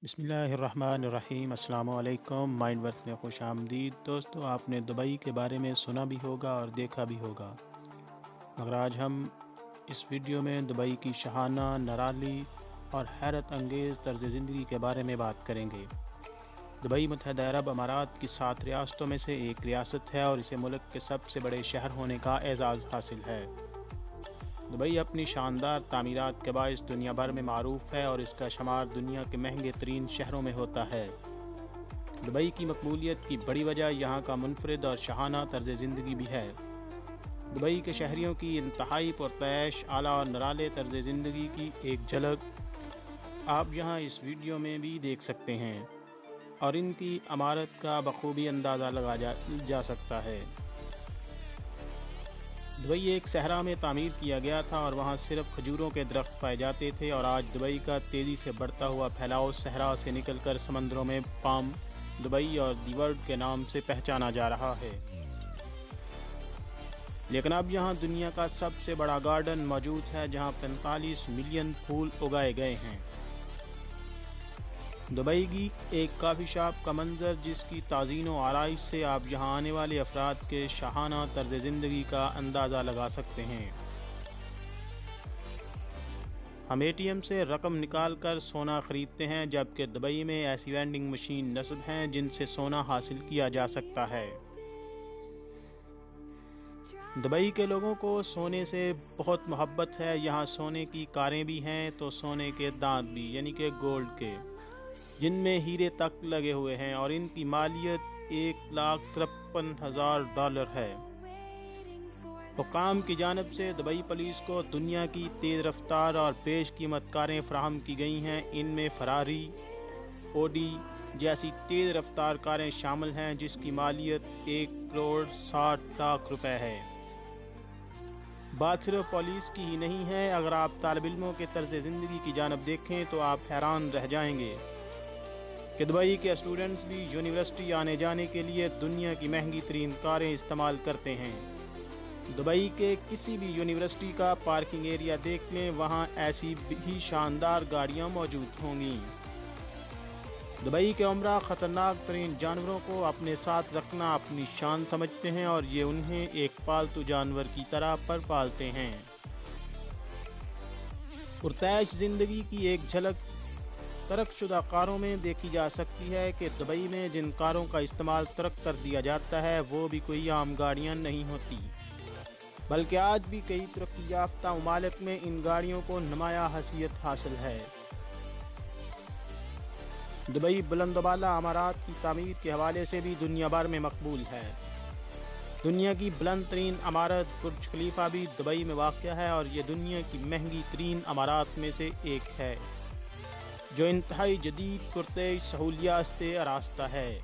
बिस्मिल्लाहिर्रहमानिर्रहीम। अस्सलाम वालेकुम। माइंड वर्क में खुश आमदीद। दोस्तों, आपने दुबई के बारे में सुना भी होगा और देखा भी होगा, मगर आज हम इस वीडियो में दुबई की शहाना, निराली और हैरत अंगेज़ तर्ज ज़िंदगी के बारे में बात करेंगे। दुबई मुत्तहिदा अरब अमारात की 7 रियासतों में से एक रियासत है और इसे मुल्क के सबसे बड़े शहर होने का एजाज़ हासिल है। दुबई अपनी शानदार तामीरात के बाइस दुनिया भर में मारूफ है और इसका शुमार दुनिया के महंगे तरीन शहरों में होता है। दुबई की मकबूलियत की बड़ी वजह यहाँ का मुनफरिद और शहाना तर्ज ज़िंदगी भी है। दुबई के शहरियों की इंतहाई पुरतैश, आला और निराले तर्ज ज़िंदगी की एक झलक आप यहाँ इस वीडियो में भी देख सकते हैं और इनकी अमारत का बखूबी अंदाज़ा लगाया जा सकता है। दुबई एक सहरा में तामीर किया गया था और वहाँ सिर्फ खजूरों के दरख्त पाए जाते थे, और आज दुबई का तेज़ी से बढ़ता हुआ फैलाव सहरा से निकलकर समंदरों में पाम दुबई और दी वर्ल्ड के नाम से पहचाना जा रहा है। लेकिन अब यहाँ दुनिया का सबसे बड़ा गार्डन मौजूद है, जहाँ 45 मिलियन फूल उगाए गए हैं। दुबई की एक कॉफ़ी शॉप का मंजर, जिसकी ताज़ीन व आराइश से आप यहाँ आने वाले अफराद के शाहाना तर्ज ज़िंदगी का अंदाज़ा लगा सकते हैं। हम ATM से रकम निकाल कर सोना ख़रीदते हैं, जबकि दुबई में ऐसी वेंडिंग मशीन नस्ब हैं जिनसे सोना हासिल किया जा सकता है। दुबई के लोगों को सोने से बहुत मोहब्बत है। यहाँ सोने की कारें भी हैं तो सोने के दांत भी, यानी कि गोल्ड के, जिनमें हीरे तक लगे हुए हैं, और इनकी मालियत $1,53,000 है। हुकाम की जानिब से दुबई पुलिस को दुनिया की तेज़ रफ्तार और पेश कीमत कारें फराहम की गई हैं। इनमें फरारी, ओडी जैसी तेज़ रफ्तार कारें शामिल हैं, जिसकी मालियत $1,60,00,000 है। बात सिर्फ पुलिस की ही नहीं है। अगर आप तालिब इल्मों के तर्ज ज़िंदगी की जानिब देखें तो आप हैरान रह जाएंगे कि दुबई के स्टूडेंट्स भी यूनिवर्सिटी आने जाने के लिए दुनिया की महंगी तरीन कारें इस्तेमाल करते हैं। दुबई के किसी भी यूनिवर्सिटी का पार्किंग एरिया देख लें, वहाँ ऐसी भी शानदार गाड़ियाँ मौजूद होंगी। दुबई के उमरा ख़तरनाक तरीन जानवरों को अपने साथ रखना अपनी शान समझते हैं, और ये उन्हें एक पालतू जानवर की तरह पर पालते हैं। पुरतैश ज़िंदगी की एक झलक तर्कशुदा कारों में देखी जा सकती है कि दुबई में जिन कारों का इस्तेमाल तर्क कर दिया जाता है वो भी कोई आम गाड़ियां नहीं होती, बल्कि आज भी कई तरक्की याफ्ता ममालिक में इन गाड़ियों को नुमाया हैसियत हासिल है। दुबई बुलंदबाला अमारात की तामीर के हवाले से भी दुनिया भर में मकबूल है। दुनिया की बुलंद तरीन अमारत बुर्ज खलीफा भी दुबई में वाक़या है, और ये दुनिया की महंगी तरीन अमारात में से एक है, जो इंतहाई जदीद पुरतेज सहूलियात से आरास्ता है।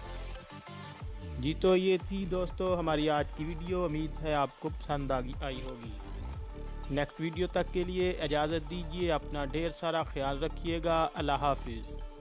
जी, तो ये थी दोस्तों हमारी आज की वीडियो। उम्मीद है आपको पसंद आई होगी। नेक्स्ट वीडियो तक के लिए इजाज़त दीजिए। अपना ढेर सारा ख्याल रखिएगा। अल्लाह हाफिज़।